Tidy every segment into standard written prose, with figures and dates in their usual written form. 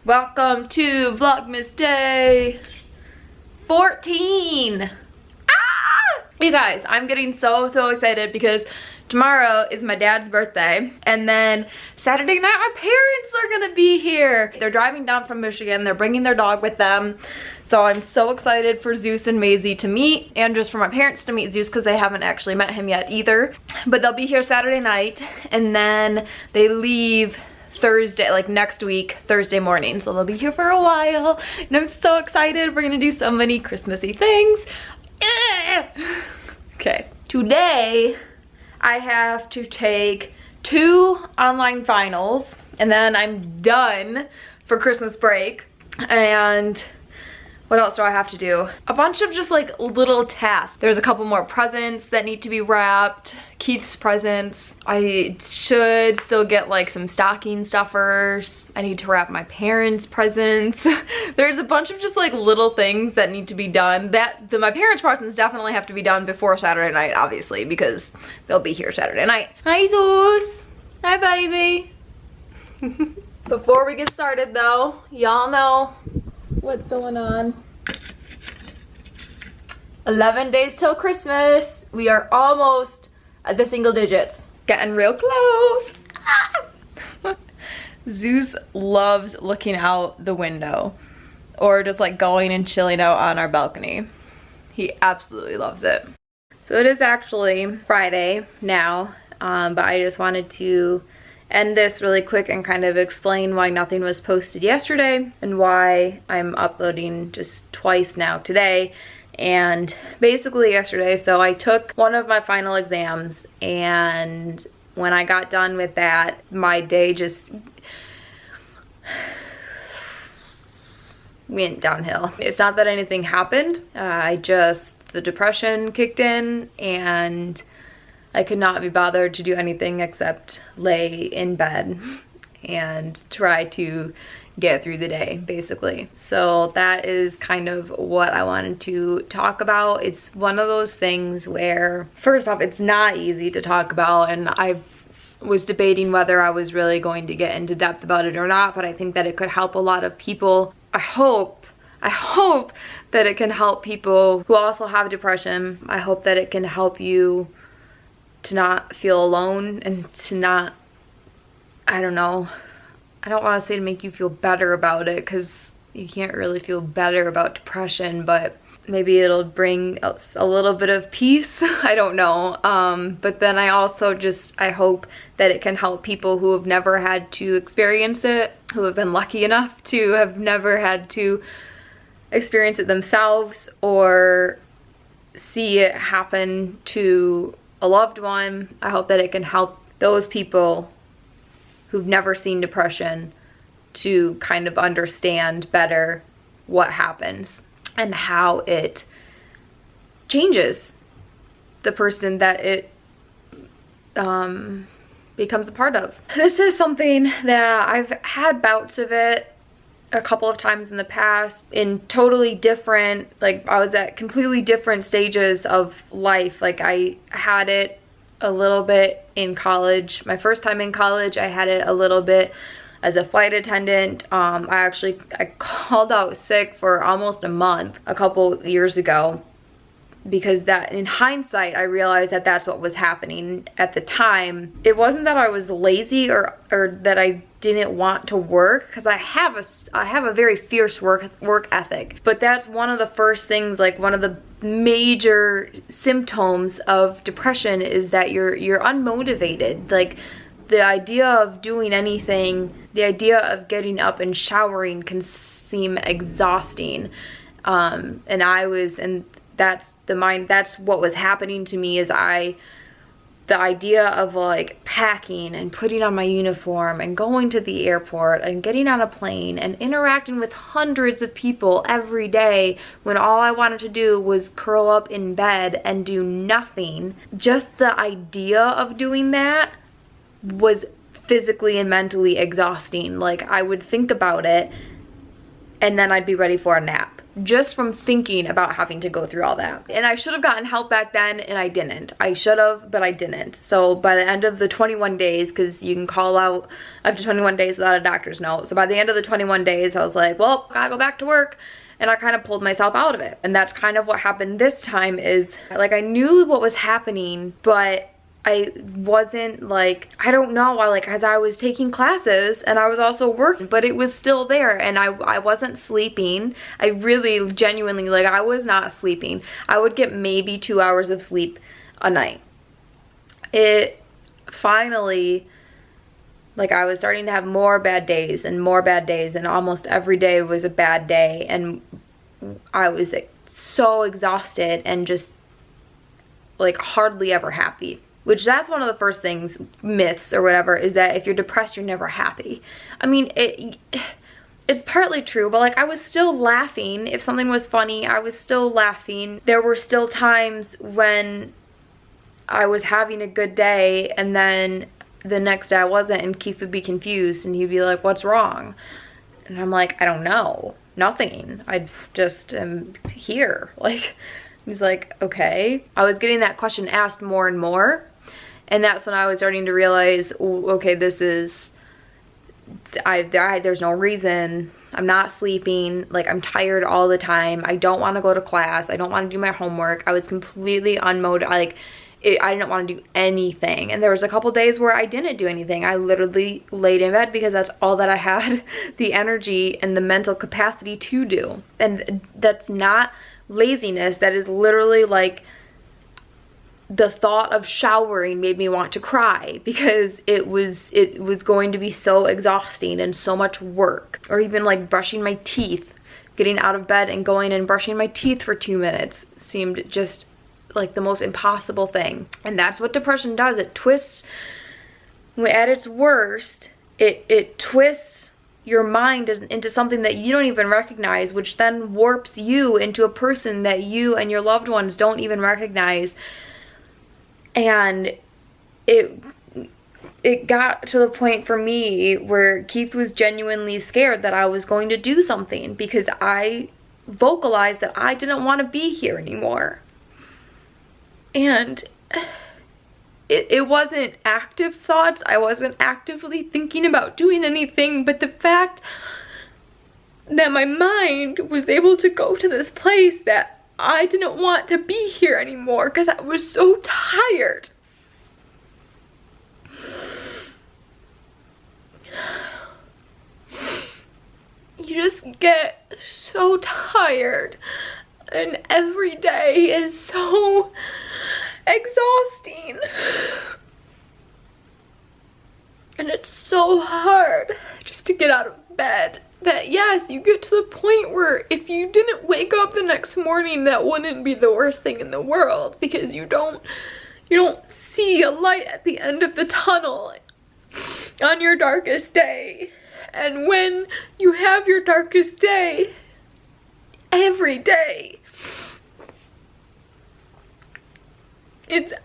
Welcome to Vlogmas Day 14. You guys, I'm getting so excited because tomorrow is my dad's birthday, and then Saturday night my parents are gonna be here. They're driving down from Michigan. They're bringing their dog with them. So I'm so excited for Zeus and Maisie to meet, and just for my parents to meet Zeus because they haven't actually met him yet either. But they'll be here Saturday night, and then they leave Thursday, like next week, Thursday morning. So they'll be here for a while, and I'm so excited. We're gonna do so many Christmassy things. Okay, today I have to take 2 online finals, and then I'm done for Christmas break. And what else do I have to do? A bunch of just like little tasks. There's a couple more presents that need to be wrapped. Keith's presents. I should still get like some stocking stuffers. I need to wrap my parents' presents. There's a bunch of just like little things that need to be done. My parents' presents definitely have to be done before Saturday night, obviously, because they'll be here Saturday night. Hi, Zeus. Hi, baby. Before we get started though, y'all know what's going on. 11 days till Christmas. We are almost at the single digits. Getting real close. Zeus loves looking out the window or just like going and chilling out on our balcony. He absolutely loves it. So it is actually Friday now, but I just wanted to end this really quick and kind of explain why nothing was posted yesterday and why I'm uploading just twice now today. And basically yesterday, so I took one of my final exams, and when I got done with that, my day just went downhill. It's not that anything happened, the depression kicked in, and I could not be bothered to do anything except lay in bed and try to get through the day, basically. So that is kind of what I wanted to talk about. It's one of those things where, first off, it's not easy to talk about, and I was debating whether I was really going to get into depth about it or not, but I think that it could help a lot of people. I hope that it can help people who also have depression. I hope that it can help you to not feel alone and to not, I don't know, I don't want to say to make you feel better about it, because you can't really feel better about depression, but maybe it'll bring a little bit of peace. I don't know. But then I also I hope that it can help people who have never had to experience it, who have been lucky enough to have never had to experience it themselves or see it happen to a loved one. I hope that it can help those people who've never seen depression to kind of understand better what happens and how it changes the person that it becomes a part of. This is something that I've had bouts of it a couple of times in the past in totally different, like I was at completely different stages of life. Like I had it a little bit in college. My first time in college, I had it a little bit as a flight attendant. I called out sick for almost a month a couple years ago, because that, in hindsight, I realized that that's what was happening at the time. It wasn't that I was lazy or that I didn't want to work, because I have a very fierce work ethic. But that's one of the first things, like one of the major symptoms of depression is that you're unmotivated. Like the idea of doing anything, the idea of getting up and showering can seem exhausting. That's what was happening to me, is the idea of like packing and putting on my uniform and going to the airport and getting on a plane and interacting with hundreds of people every day, when all I wanted to do was curl up in bed and do nothing. Just the idea of doing that was physically and mentally exhausting. Like I would think about it and then I'd be ready for a nap. just from thinking about having to go through all that. And I should have gotten help back then, and I didn't. I should have, but I didn't. So by the end of the 21 days, because you can call out up to 21 days without a doctor's note. So by the end of the 21 days, I was like, well, gotta go back to work. And I kind of pulled myself out of it. And that's kind of what happened this time. Is like, I knew what was happening, but I wasn't like, I don't know, like as I was taking classes and I was also working, but it was still there, and I wasn't sleeping. I really genuinely, like, I was not sleeping. I would get maybe 2 hours of sleep a night. It finally, like, I was starting to have more bad days and more bad days, and almost every day was a bad day, and I was like, so exhausted and just like hardly ever happy. Which that's one of the first things, myths or whatever, is that if you're depressed, you're never happy. I mean, it's partly true, but like, I was still laughing. If something was funny, I was still laughing. There were still times when I was having a good day, and then the next day I wasn't, and Keith would be confused and he'd be like, what's wrong? And I'm like, I don't know, nothing. I just am here. Like, he's like, okay. I was getting that question asked more and more. And that's when I was starting to realize, okay, this is, there's no reason. I'm not sleeping. Like, I'm tired all the time. I don't want to go to class. I don't want to do my homework. I was completely unmotivated. Like, I didn't want to do anything. And there was a couple days where I didn't do anything. I literally laid in bed because that's all that I had the energy and the mental capacity to do. And that's not laziness. That is literally like, the thought of showering made me want to cry, because it was going to be so exhausting and so much work. Or even like brushing my teeth, getting out of bed and going and brushing my teeth for 2 minutes seemed just like the most impossible thing. And that's what depression does. It twists, at its worst, it twists your mind into something that you don't even recognize, which then warps you into a person that you and your loved ones don't even recognize. And it got to the point for me where Keith was genuinely scared that I was going to do something, because I vocalized that I didn't want to be here anymore. And it wasn't active thoughts. I wasn't actively thinking about doing anything, but the fact that my mind was able to go to this place that I didn't want to be here anymore because I was so tired. You just get so tired, and every day is so exhausting. And it's so hard just to get out of bed. That yes, you get to the point where if you didn't wake up the next morning, that wouldn't be the worst thing in the world, because you don't see a light at the end of the tunnel on your darkest day. And when you have your darkest day every day,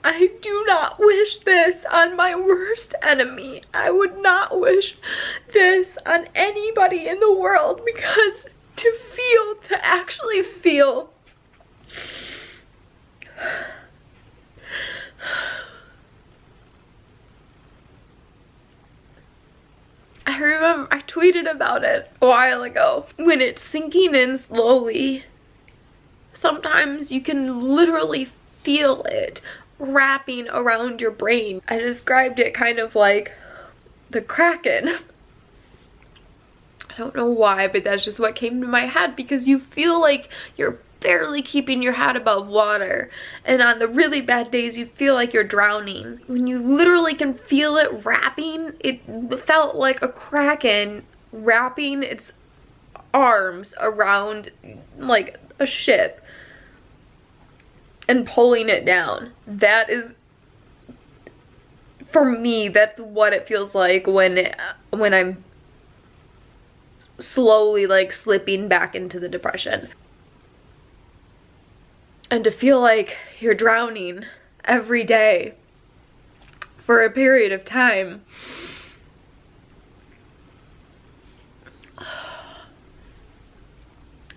I do not wish this on my worst enemy. I would not wish this on anybody in the world, because to actually feel I remember I tweeted about it a while ago. When it's sinking in slowly, sometimes you can literally feel it wrapping around your brain. I described it kind of like the Kraken. I don't know why, but that's just what came to my head, because you feel like you're barely keeping your head above water, and on the really bad days you feel like you're drowning. When you literally can feel it wrapping, it felt like a Kraken wrapping its arms around like a ship and pulling it down. That is, for me, that's what it feels like when I'm slowly like slipping back into the depression. And to feel like you're drowning every day for a period of time.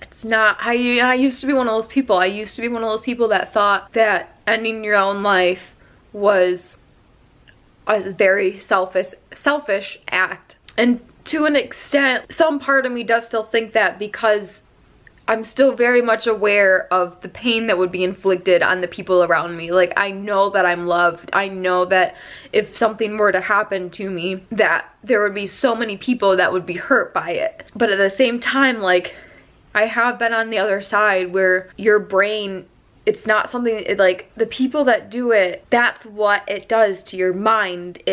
It's it's not, I used to be one of those people. I used to be one of those people that thought that ending your own life was a very selfish act. And to an extent, some part of me does still think that, because I'm still very much aware of the pain that would be inflicted on the people around me. Like, I know that I'm loved. I know that if something were to happen to me, that there would be so many people that would be hurt by it. But at the same time, like, I have been on the other side where your brain, it's not something, like, the people that do it, that's what it does to your mind.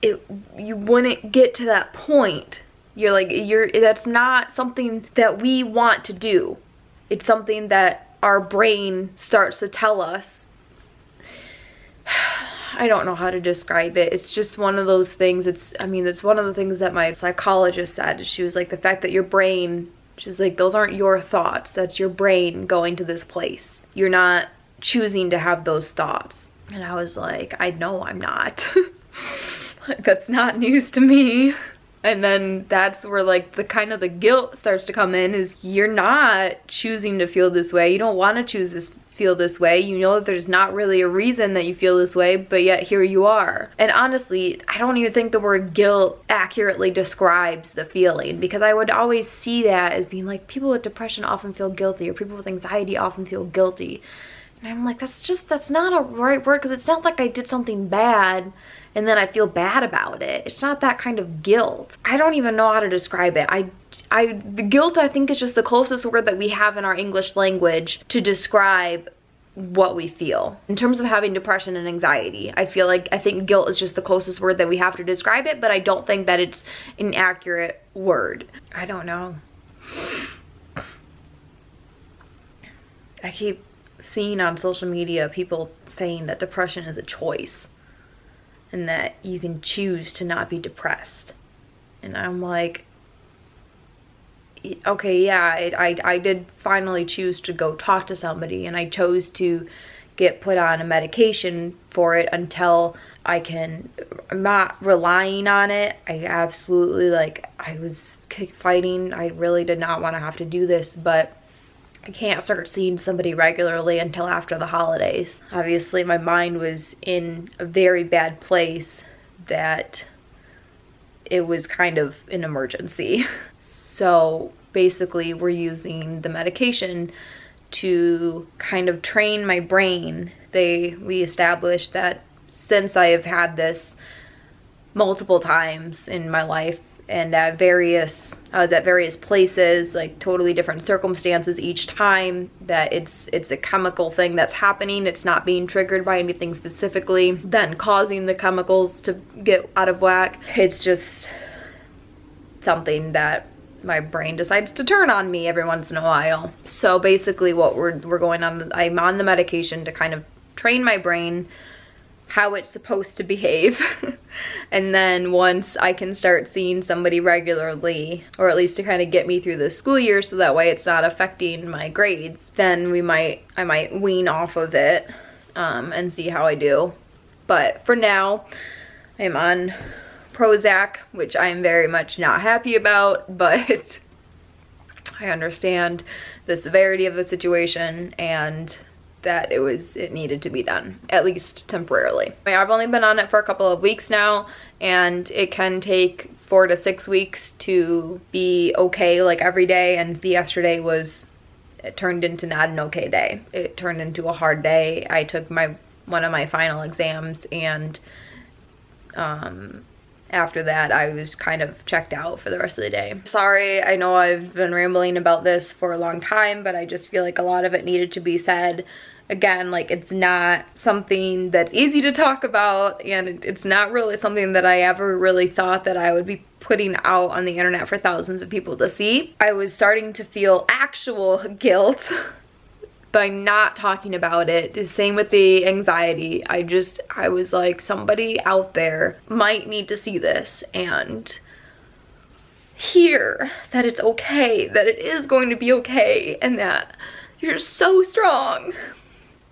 You wouldn't get to that point. You're like, that's not something that we want to do. It's something that our brain starts to tell us. I don't know how to describe it. It's just one of those things. It's one of the things that my psychologist said. She was like, the fact that your brain, she's like, those aren't your thoughts. That's your brain going to this place. You're not choosing to have those thoughts. And I was like, I know I'm not. Like, that's not news to me. And then that's where, like, the kind of the guilt starts to come in, is you're not choosing to feel this way. You don't want to feel this way. You know that there's not really a reason that you feel this way, but yet here you are. And honestly, I don't even think the word guilt accurately describes the feeling, because I would always see that as being like, people with depression often feel guilty, or people with anxiety often feel guilty. And I'm like, that's not a right word, because it's not like I did something bad and then I feel bad about it. It's not that kind of guilt. I don't even know how to describe it. The guilt, I think, is just the closest word that we have in our English language to describe what we feel. In terms of having depression and anxiety, I think guilt is just the closest word that we have to describe it, but I don't think that it's an accurate word. I don't know. I keep seeing on social media people saying that depression is a choice and that you can choose to not be depressed. And I'm like, okay, yeah, I did finally choose to go talk to somebody, and I chose to get put on a medication for it until I'm not relying on it. I absolutely, like, I was fighting. I really did not want to have to do this, but I can't start seeing somebody regularly until after the holidays. Obviously, my mind was in a very bad place that it was kind of an emergency. So basically, we're using the medication to kind of train my brain. We established that since I have had this multiple times in my life, and I was at various places, like totally different circumstances each time, that it's a chemical thing that's happening. It's not being triggered by anything specifically, then causing the chemicals to get out of whack. It's just something that my brain decides to turn on me every once in a while. So basically what we're going on, I'm on the medication to kind of train my brain how it's supposed to behave. And then once I can start seeing somebody regularly, or at least to kind of get me through the school year so that way it's not affecting my grades, then I might wean off of it and see how I do. But for now, I'm on Prozac, which I'm very much not happy about, but I understand the severity of the situation and that it needed to be done, at least temporarily. I've only been on it for a couple of weeks now, and it can take 4 to 6 weeks to be okay, like every day. And yesterday it turned into not an okay day. It turned into a hard day. I took one of my final exams, and after that I was kind of checked out for the rest of the day. Sorry, I know I've been rambling about this for a long time, but I just feel like a lot of it needed to be said. Again, like, it's not something that's easy to talk about, and it's not really something that I ever really thought that I would be putting out on the internet for thousands of people to see. I was starting to feel actual guilt by not talking about it. The same with the anxiety. I was like, somebody out there might need to see this and hear that it's okay, that it is going to be okay, and that you're so strong.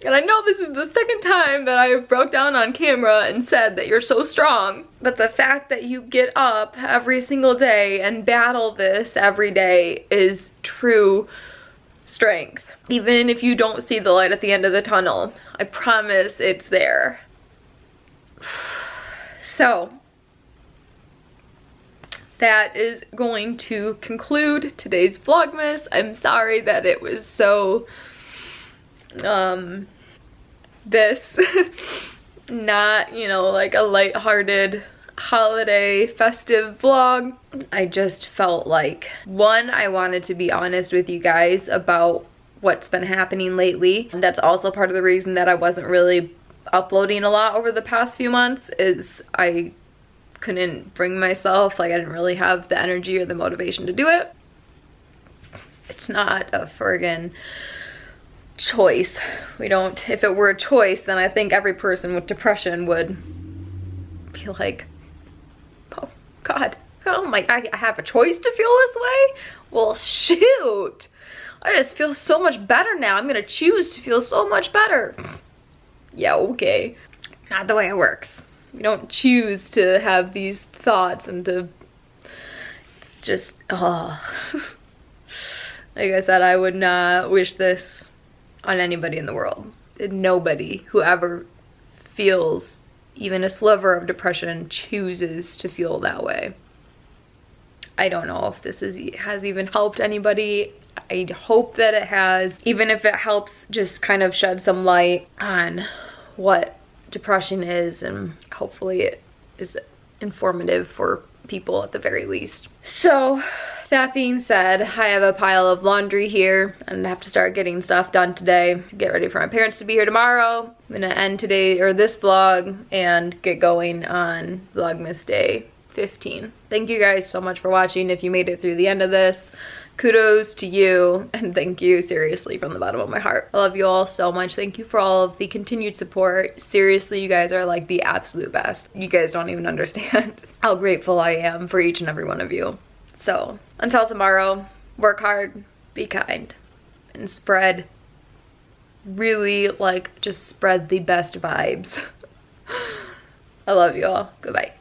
And I know this is the second time that I broke down on camera and said that you're so strong. But the fact that you get up every single day and battle this every day is true strength. Even if you don't see the light at the end of the tunnel, I promise it's there. So, that is going to conclude today's Vlogmas. I'm sorry that it was so, not, you know, like a lighthearted holiday festive vlog. I just felt like, one, I wanted to be honest with you guys about what's been happening lately. And that's also part of the reason that I wasn't really uploading a lot over the past few months, is I couldn't bring myself, like I didn't really have the energy or the motivation to do it. It's not a friggin' choice. If it were a choice, then I think every person with depression would be like, oh God, oh my, I have a choice to feel this way? Well, shoot, I just feel so much better now. I'm gonna choose to feel so much better. Yeah, okay. Not the way it works. You don't choose to have these thoughts and to just, oh. Like I said, I would not wish this on anybody in the world. Nobody who ever feels even a sliver of depression chooses to feel that way. I don't know if this has even helped anybody. I hope that it has, even if it helps just kind of shed some light on what depression is, and hopefully it is informative for people at the very least. So that being said, I have a pile of laundry here and I have to start getting stuff done today to get ready for my parents to be here tomorrow. I'm gonna end today, or this vlog, and get going on Vlogmas Day 15. Thank you guys so much for watching. If you made it through the end of this, kudos to you, and thank you seriously from the bottom of my heart. I love you all so much. Thank you for all of the continued support. Seriously, you guys are like the absolute best. You guys don't even understand how grateful I am for each and every one of you. So until tomorrow, work hard, be kind, and spread, really like just spread the best vibes. I love you all. Goodbye.